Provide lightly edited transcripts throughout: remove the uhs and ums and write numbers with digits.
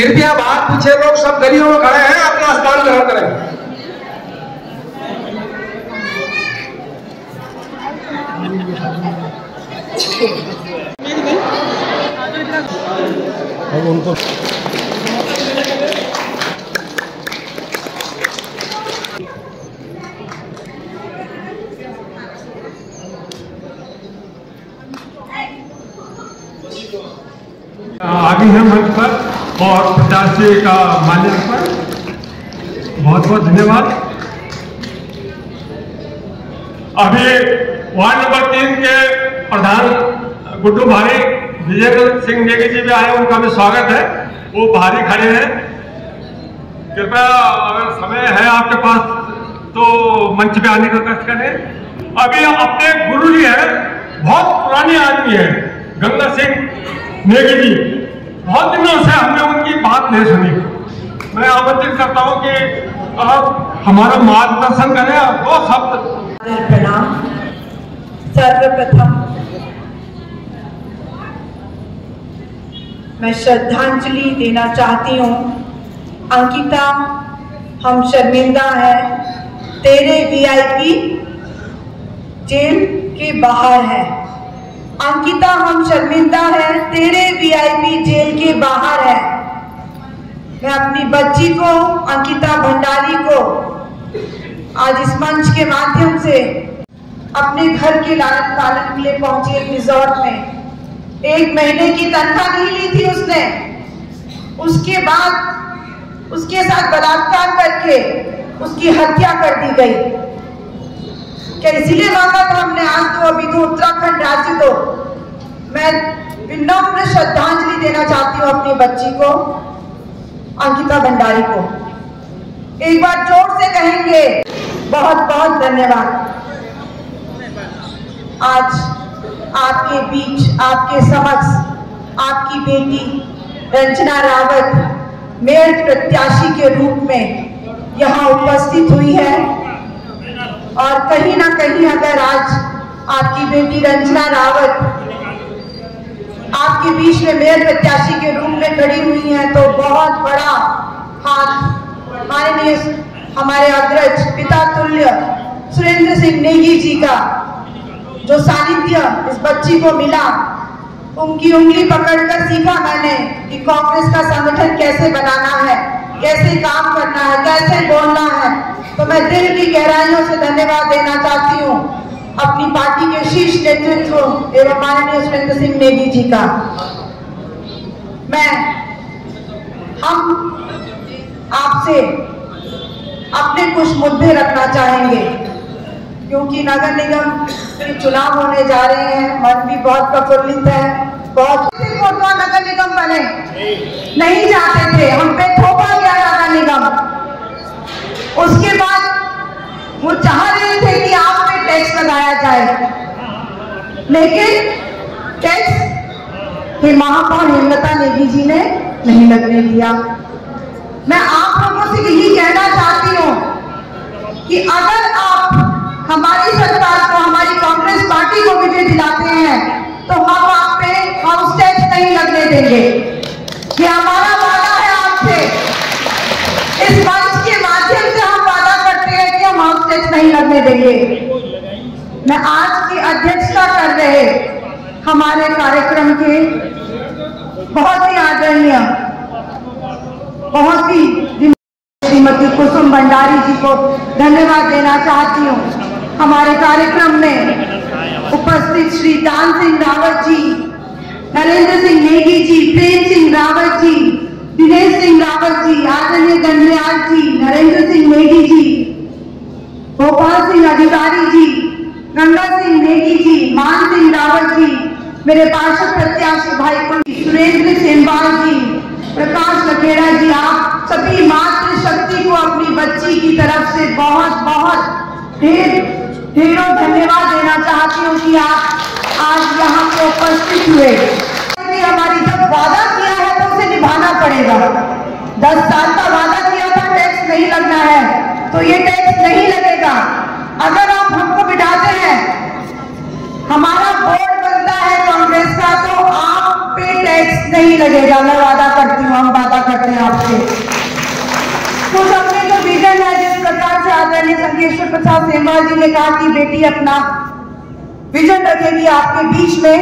कृपया बाहर पीछे लोग सब गलियों में खड़े हैं, अपना स्थान ग्रहण करें। अब उनको आगे हैं मंच पर और प्रत्याशी का माल्यार्पण पर बहुत बहुत धन्यवाद। अभी वार्ड नंबर 3 के प्रधान गुड्डू भाई विजय सिंह नेगी जी भी आए, उनका भी स्वागत है। वो भारी खड़े हैं, कृपया अगर समय है आपके पास तो मंच पे आने का कष्ट करें। अभी अपने गुरु जी हैं, बहुत पुराने आदमी है गंगा सिंह नेगी जी, बहुत दिनों से हमने उनकी बात नहीं सुनी। मैं आमंत्रित करता हूं कि आप हमारा मार्गदर्शन करें और 2 शब्द। प्रणाम। सर्वप्रथम मैं श्रद्धांजलि देना चाहती हूँ। अंकिता, हम शर्मिंदा हैं, तेरे वीआईपी जेल के बाहर है। अंकिता, हम शर्मिंदा हैं, तेरे वीआईपी जेल के बाहर है। मैं अपनी बच्ची को, अंकिता भंडारी को, आज इस मंच के माध्यम से अपने घर के लालन पालन के लिए पहुंची एक रिजॉर्ट में। 1 महीने की तनख्वाह नहीं ली थी उसने। उसके बाद उसके साथ बलात्कार करके उसकी हत्या कर दी गई। क्या इसीलिए मांगा था हमने? आज तो अभी तो उत्तराखंड राज्य दो। मैं विनम्र श्रद्धांजलि देना चाहती हूँ अपनी बच्ची को, अंकिता भंडारी को। एक बार जोर से कहेंगे बहुत बहुत धन्यवाद। आज आपके बीच, आपके समक्ष आपकी बेटी रंजना रावत मेयर प्रत्याशी के रूप में यहाँ उपस्थित हुई है। और कहीं ना कहीं अगर आज आपकी बेटी रंजना रावत आपके बीच में मेयर प्रत्याशी के रूप में खड़ी हुई है तो बहुत बड़ा हाथ माननीय हमारे अग्रज पिता तुल्य सुरेंद्र सिंह नेगी जी का जो सानिध्य इस बच्ची को मिला। उनकी उंगली पकड़कर सीखा मैंने कि कांग्रेस का संगठन कैसे बनाना है, कैसे काम करना है, कैसे बोलना है। तो मैं दिल की गहराइयों से धन्यवाद देना चाहती हूँ अपनी पार्टी के शीर्ष नेतृत्व एवं माननीय सुरेंद्र सिंह नेगी जी का। हम आपसे अपने कुछ मुद्दे रखना चाहेंगे क्योंकि नगर निगम के चुनाव होने जा रहे हैं। मन भी बहुत प्रफुल्लित है। बहुत कोटवा नगर निगम बने नहीं चाहते थे, हम पे थोपा गया नगर निगम। उसके बाद वो चाह रहे थे कि आप पे टैक्स लगाया जाए, लेकिन टैक्स ही महापौर हेमलता नेगी जी ने नहीं लगने दिया। मैं आप लोगों से यही कहना चाहती हूँ कि अगर आप हमारी सरकार को, हमारी कांग्रेस पार्टी को विजय दिलाते हैं तो हम आप पे हाउस टैक्स नहीं लगने देंगे। ये हमारा वादा है आपसे। इस मंच के माध्यम से हम वादा करते हैं कि हम हाउस टैक्स नहीं लगने देंगे। मैं आज की अध्यक्षता कर रहे हमारे कार्यक्रम के बहुत ही आदरणीय, बहुत ही श्रीमती कुसुम भंडारी जी को धन्यवाद देना चाहती हूँ। हमारे कार्यक्रम में उपस्थित श्री दान सिंह रावत जी, नरेंद्र सिंह नेगी जी, प्रेम सिंह रावत जी, दिनेश सिंह रावत जी, आदरणीय गंगयाल जी, नरेंद्र सिंह नेगी जी, गोपाल सिंह अधिकारी जी, गंगा सिंह नेगी जी, मान सिंह रावत जी, मेरे पार्षद प्रत्याशी भाई सुरेंद्र सेनवाल जी, प्रकाश लखेड़ा जी, आप सभी मातृशक्ति को अपनी बच्ची की तरफ से बहुत बहुत ढेरों धन्यवाद देना चाहती हूँ कि आप आज यहाँ पे उपस्थित हुए। हमारी जब वादा किया है तो उसे निभाना पड़ेगा। 10 साल का वादा किया था टैक्स नहीं लगना है तो ये टैक्स नहीं लगेगा। अगर आप हमको बिठाते हैं, हमारा बोर्ड बनता है कांग्रेस का, तो आप पे टैक्स नहीं लगेगा, मैं वादा करती हूँ, हम वादा करते हैं आपसे। तो अपने जो विजन है, जिस प्रकार से आदरणीय संकेश्वर प्रसाद सेमवाल जी ने कहा कि बेटी अपना विजन रखेगी आपके बीच में,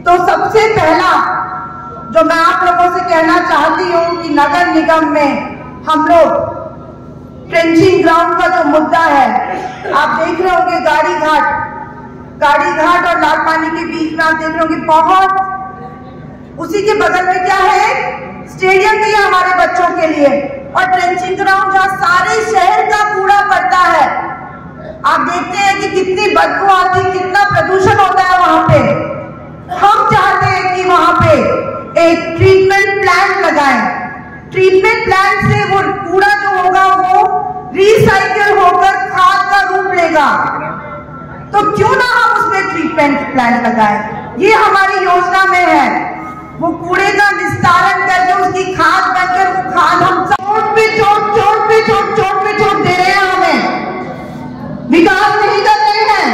तो सबसे पहला जो मैं आप लोगों से कहना चाहती हूँ कि नगर निगम में हम लोग ट्रेंचिंग ग्राउंड का जो मुद्दा है, आप देख रहे होंगे गाड़ी घाट और लाल पानी के बीच में आप देख रहे होंगे बहुत, उसी के बगल में क्या है, स्टेडियम भी है हमारे बच्चों के लिए, और ट्रेंचिंग ग्राउंड जहाँ सारे शहर का कूड़ा पड़ता है। आप देखते हैं कि कितनी बदबू आती, कितना प्रदूषण होता है वहां पे। हम चाहते हैं कि वहां पे एक ट्रीटमेंट प्लांट लगाएं। ट्रीटमेंट प्लांट से वो कूड़ा जो होगा वो रिसाइकिल होकर खाद का रूप लेगा। तो क्यों ना हम उसमें ट्रीटमेंट प्लांट लगाएं, ये हमारी योजना में है। वो कूड़े का निस्तारण करके उसकी खाद बनकर वो खाद हम चोट पे चोट दे रहे हैं, हमें विकास नहीं कर रहे हैं।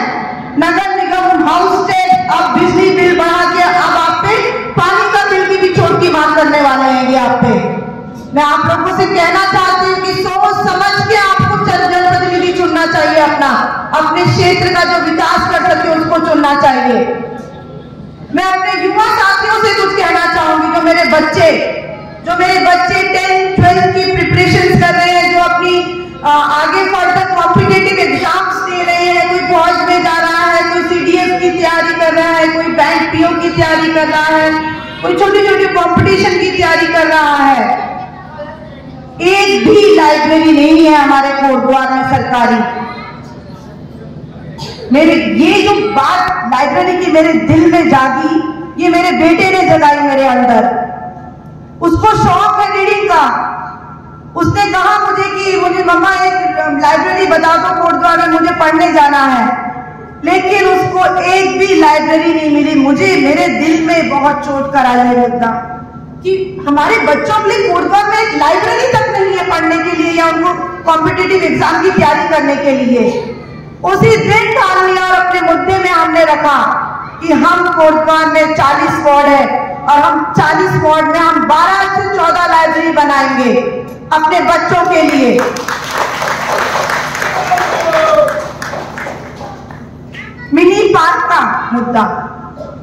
नगर निगम हाउस टैक्स, अब बिजली बिल बढ़ा के अब आप पे पानी का बिल की भी छोट की मांग करने वाले हैं ये आप पे। मैं आप लोगों से कहना चाहती हूँ कि सोच समझ के आपको जनप्रतिनिधि चुनना चाहिए, अपने क्षेत्र का जो विकास कर सके उसको चुनना चाहिए। मैं अपने युवा साथियों से कुछ कहना चाहूंगी, जो मेरे बच्चे 10th 12th की प्रिपरेशन कर रहे हैं, जो अपनी आगे फर्दर कॉम्पिटिटिव एग्जाम्स दे रहे हैं, कोई फौज में जा रहा है, कोई सीडीएस की तैयारी कर रहा है, कोई बैंक पीओ की तैयारी कर रहा है, कोई छोटी छोटी कॉम्पिटिशन की तैयारी कर रहा है। एक भी लाइब्रेरी नहीं है हमारे कोटद्वार में सरकारी। मेरे ये जो बात लाइब्रेरी की मेरे दिल में जागी, ये मेरे बेटे ने जगाई मेरे अंदर। उसको शौक है रीडिंग का। उसने कहा मुझे मम्मा एक लाइब्रेरी बता दो कोटद्वार में, मुझे पढ़ने जाना है। लेकिन उसको एक भी लाइब्रेरी नहीं मिली। मुझे मेरे दिल में बहुत चोट करा ये मुद्दा कि हमारे बच्चों के लिए कोटद्वार में एक लाइब्रेरी तक नहीं है पढ़ने के लिए या उनको कॉम्पिटिटिव एग्जाम की तैयारी करने के लिए। उसी दिन ठान लिया और अपने मुद्दे में हमने रखा कि हम कोटद्वार में 40 वार्ड है और हम 40 वार्ड में हम 12 से 14 लाइब्रेरी बनाएंगे अपने बच्चों के लिए। मिनी पार्क का मुद्दा,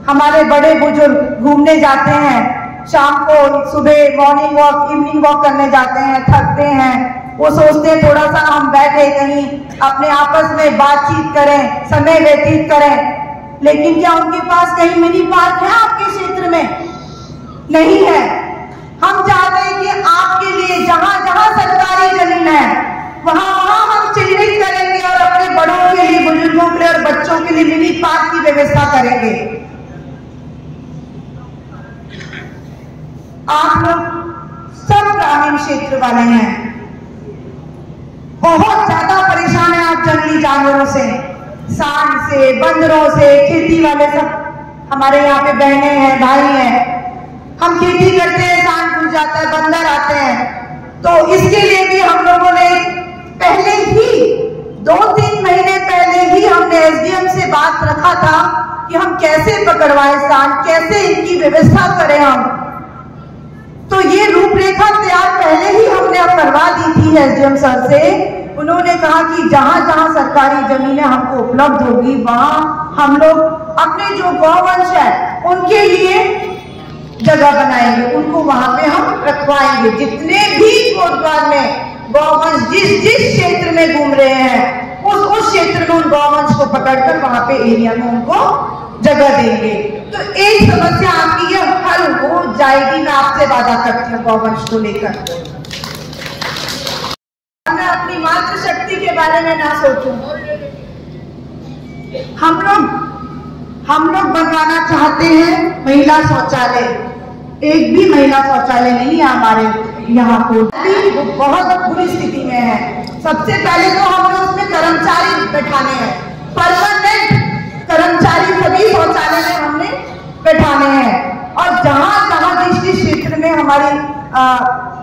हमारे बड़े बुजुर्ग घूमने जाते हैं, शाम को सुबह मॉर्निंग वॉक इवनिंग वॉक करने जाते हैं, थकते हैं, वो सोचते हैं थोड़ा सा हम बैठे कहीं अपने आपस में बातचीत करें, समय व्यतीत करें। लेकिन क्या उनके पास कहीं मिनी पार्क है आपके क्षेत्र में? नहीं है। हम चाहते हैं कि आपके लिए जहां जहां सरकारी जमीन है वहां वहां हम चिन्हित करेंगे और अपने बड़ों के लिए, बुजुर्गों के लिए और बच्चों के लिए मिनी पार्क की व्यवस्था करेंगे। आप लोग सब ग्रामीण क्षेत्र वाले हैं, बहुत ज्यादा परेशान है आप जंगली जानवरों से, सांड से, बंदरों से, खेती वाले सब हमारे यहाँ पे बहने हैं, भाई हैं। हम खेती करते हैं, सांड घुस जाता है, बंदर आते हैं। तो इसके लिए भी हम लोगों ने पहले ही 2-3 महीने पहले ही हमने एसडीएम से बात रखा था कि हम कैसे पकड़वाएं सांड, कैसे इनकी व्यवस्था करें हम। तो ये रूपरेखा तैयार पहले ही हमने अब करवा दी थी एसडीएम सर से। उन्होंने कहा कि जहां जहां सरकारी जमीनें हमको उपलब्ध होगी वहां हम लोग अपने जो गौवंश है उनके लिए जगह बनाएंगे, उनको वहां पे हम रखवाएंगे। जितने भी कोटद्वार में गौवंश जिस क्षेत्र में घूम रहे हैं उस क्षेत्र में उन गौवंश को पकड़कर वहां पे एरिया में उनको जगह देंगे। तो एक समस्या आपकी ये हल हो जाएगी, मैं आपसे वादा करती हूँ गौवंश को लेकर। मैं अपनी मातृशक्ति के बारे में ना सोचूं। हम लोग बनवाना चाहते हैं महिला शौचालय। एक भी महिला शौचालय नहीं है हमारे यहाँ को, वो बहुत बुरी स्थिति में है। सबसे पहले तो हमें उसमें कर्मचारी बैठाने हैं, परमानेंट कर्मचारी सभी शौचालय में हमने बैठाने हैं। और जहां जहां जिस क्षेत्र में हमारी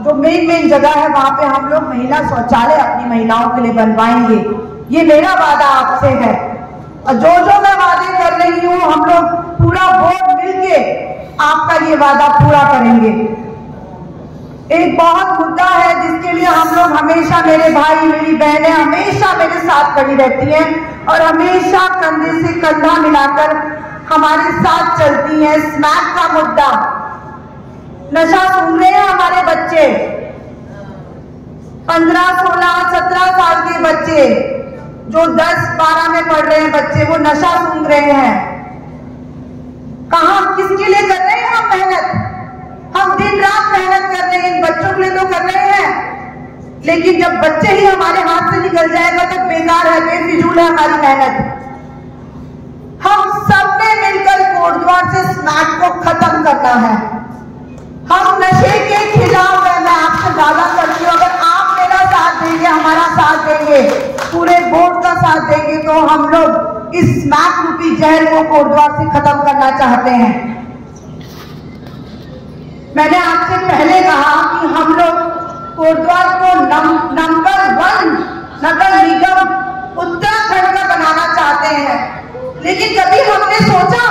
जो मेन जगह है वहां पे हम लोग महिला शौचालय अपनी महिलाओं के लिए बनवाएंगे। ये मेरा वादा आपसे है। और जो मैं वादे कर रही हूँ हम लोग पूरा बोर्ड मिलके आपका ये वादा पूरा करेंगे। एक बहुत मुद्दा है जिसके लिए हम लोग हमेशा, मेरे भाई मेरी बहनें हमेशा मेरे साथ खड़ी रहती हैं और हमेशा कंधे से कंधा मिलाकर हमारे साथ चलती हैं। स्मैक का मुद्दा, नशा सूंघ रहे हैं हमारे बच्चे, 15, 16, 17 साल के बच्चे जो 10, 12 में पढ़ रहे हैं बच्चे, वो नशा सूंघ रहे हैं। कहां, किसके लिए कर रहे हैं हम मेहनत? हम दिन रात मेहनत कर रहे हैं, इन बच्चों के लिए तो कर रहे हैं, लेकिन जब बच्चे ही हमारे हाथ से निकल जाएगा तो बेकार है, बेफिजूल है हमारी मेहनत। हम सब ने मिलकर कोटद्वार से स्मैक को खत्म करना है। हम नशे के खिलाफ है। मैं आपसे वादा करती हूँ, अगर आप मेरा साथ देंगे, हमारा साथ देंगे, पूरे बोर्ड का साथ देंगे, तो हम लोग इस स्मैक रूपी जहर को कोटद्वार से खत्म करना चाहते हैं। मैंने आपसे पहले कहा कि हम लोग कोटद्वार को नंबर 1 नगर निगम उत्तराखंड का बनाना चाहते हैं, लेकिन कभी हमने सोचा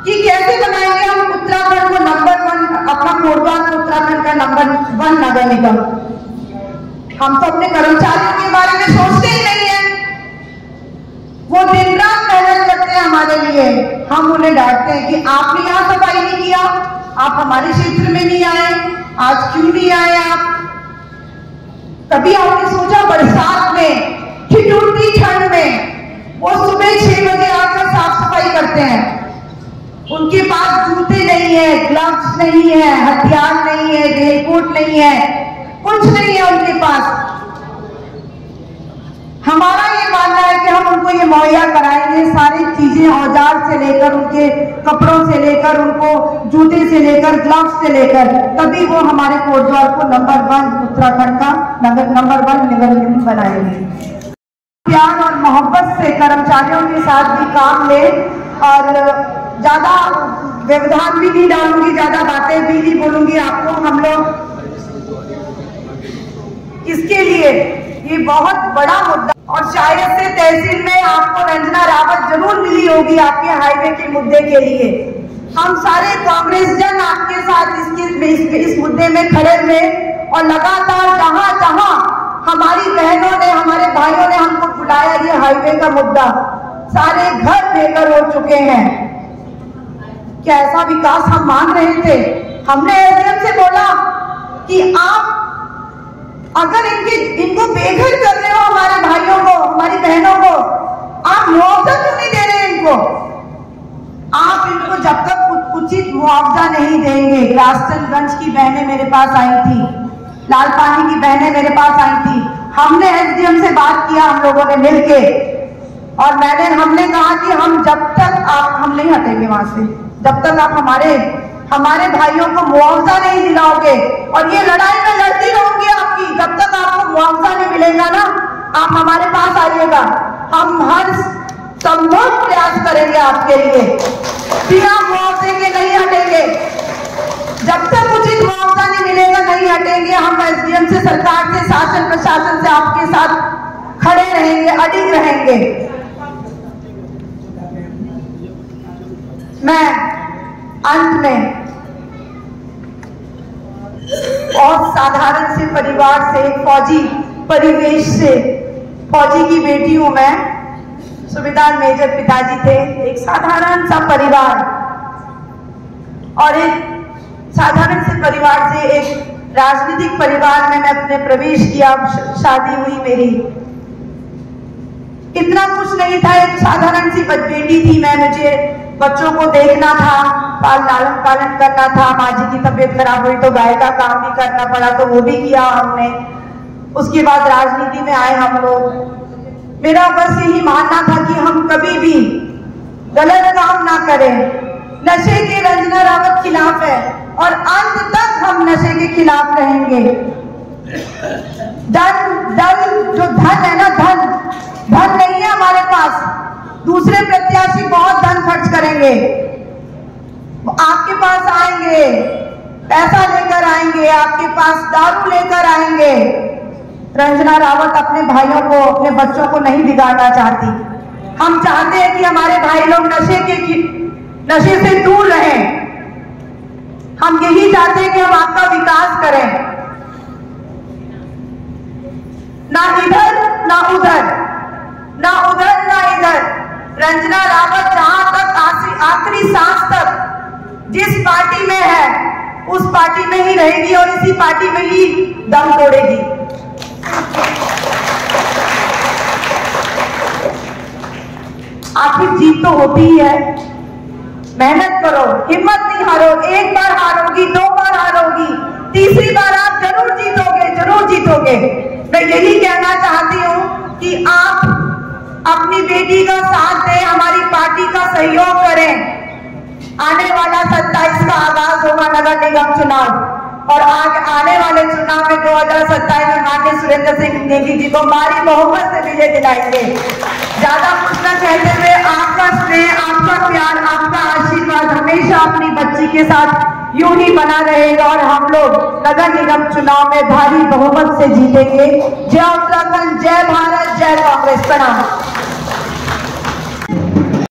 कि कैसे बनाएंगे हम उत्तराखंड को नंबर 1, अपना कोटद्वार को उत्तराखंड का नंबर 1 नगर निगम। हम तो अपने कर्मचारियों के बारे में सोचते ही नहीं है। वो दिन रात मेहनत करते हैं हमारे लिए, हम उन्हें डांटते हैं कि आपने यहाँ सफाई नहीं किया, आप हमारे क्षेत्र में नहीं आए, आज क्यों नहीं आए आप? कभी आपने सोचा बरसात में, ठिठुरती ठंड में वो सुबह 6 बजे आकर साफ सफाई करते हैं, उनके पास जूते नहीं है, ग्लव्स नहीं है, हथियार नहीं है, रेनकोट नहीं है, कुछ नहीं है उनके पास। हमारा ये मानना है कि हम उनको ये मुहैया कराएंगे, सारी चीजें, औजार से लेकर, उनके कपड़ों से लेकर, उनको जूते से लेकर, ग्लव्स से लेकर, तभी वो हमारे कोटद्वार को नंबर 1 उत्तराखंड का नंबर 1 नगर निगम बनाएंगे। प्यार और मोहब्बत से कर्मचारियों के साथ भी काम ले, और ज्यादा व्यवधान भी नहीं डालूंगी, ज्यादा बातें भी नहीं बोलूंगी आपको। हम लोग इसके लिए, ये बहुत बड़ा मुद्दा, और शायद से तहसील में आपको रंजना रावत जरूर मिली होगी आपके हाईवे के मुद्दे के लिए। हम सारे कांग्रेस जन आपके साथ इस मुद्दे में खड़े हुए, और लगातार जहां जहां हमारी बहनों ने, हमारे भाइयों ने हमको बुलाया, ये हाईवे का मुद्दा, सारे घर बेघर हो चुके हैं। क्या ऐसा विकास हम मांग रहे थे? हमने एसडीएम से बोला कि आप अगर इनको बेघर कर रहे हो, हमारे भाइयों को, हमारी बहनों को, आप मुआवजा क्यों नहीं दे रहे इनको? आप इनको जब तक उचित मुआवजा नहीं देंगे, राजस्थानगंज की बहनें मेरे पास आई थी, लालपानी की बहनें मेरे पास आई थी, हमने एसडीएम से बात किया, हम लोगों ने मिलके, और हमने कहा कि हम नहीं हटेंगे वहां से जब तक आप हमारे भाइयों को मुआवजा नहीं दिलाओगे, और ये लड़ाई में लड़ती रहूंगी आपकी, जब तक आपको मुआवजा नहीं मिलेगा ना, आप हमारे पास आइएगा, हम हर संभव प्रयास करेंगे आपके लिए। बिना मुआवजे के नहीं हटेंगे, जब तक उचित मुआवजा नहीं मिलेगा नहीं हटेंगे। हम एसडीएम से, सरकार से, शासन प्रशासन से आपके साथ खड़े रहेंगे, अडिग रहेंगे। मैं अंत में बहुत साधारण से परिवार से, फौजी परिवेश से, फौजी की बेटी हूं मैं, सूबेदार मेजर पिताजी थे, एक साधारण सा परिवार, और एक साधारण से परिवार से एक राजनीतिक परिवार में मैंने प्रवेश किया, शादी हुई मेरी। इतना कुछ नहीं था, एक साधारण सी बेटी थी मैं, मुझे बच्चों को देखना था, लालन पालन करना था, माँ जी की तबीयत खराब हुई तो गाय का काम भी करना पड़ा, तो वो भी किया हमने। उसके बाद राजनीति में आए हम लोग। मेरा बस यही मानना था कि हम कभी भी गलत काम ना करें। नशे के रंजना रावत खिलाफ है, और अंत तक हम नशे के खिलाफ रहेंगे। जो धन है ना, धन नहीं है हमारे पास, दूसरे प्रत्याशी बहुत धन खर्च करेंगे, आपके पास आएंगे, पैसा लेकर आएंगे, आपके पास दारू लेकर आएंगे। रंजना रावत अपने भाइयों को, अपने बच्चों को नहीं बिगाड़ना चाहती। हम चाहते हैं कि हमारे भाई लोग नशे से दूर रहें, हम यही चाहते हैं कि हम आपका विकास करें, ना इधर ना उधर, ना उधर ना इधर। रंजना रावत जहां तक आखिरी सांस तक जिस पार्टी में है उस पार्टी में ही रहेगी और इसी पार्टी में ही दम तोड़ेगी। आखिर जीत तो होती ही है, मेहनत करो, हिम्मत नहीं हारो। एक बार हारोगी, दो बार हारोगी, तीसरी बार आप जरूर जीतोगे, जरूर जीतोगे। मैं यही कहना चाहती हूं कि आप अपनी बेटी का साथ दें, हमारी पार्टी का सहयोग करें। आने वाला 27 का आगाज होगा नगर निगम चुनाव और आने वाले चुनाव में 2027 में माननीय सुरेंद्र सिंह नेगी जी को भारी बहुमत से विजय दिलाएंगे। ज्यादा कुछ न कहते हुए आपका स्नेह, आपका प्यार, आपका आशीर्वाद हमेशा अपनी बच्ची के साथ यूं ही बना रहेगा और हम लोग नगर निगम चुनाव में भारी बहुमत से जीतेंगे। जय उत्तराखंड, जय भारत, जय कांग्रेस। प्रणाम।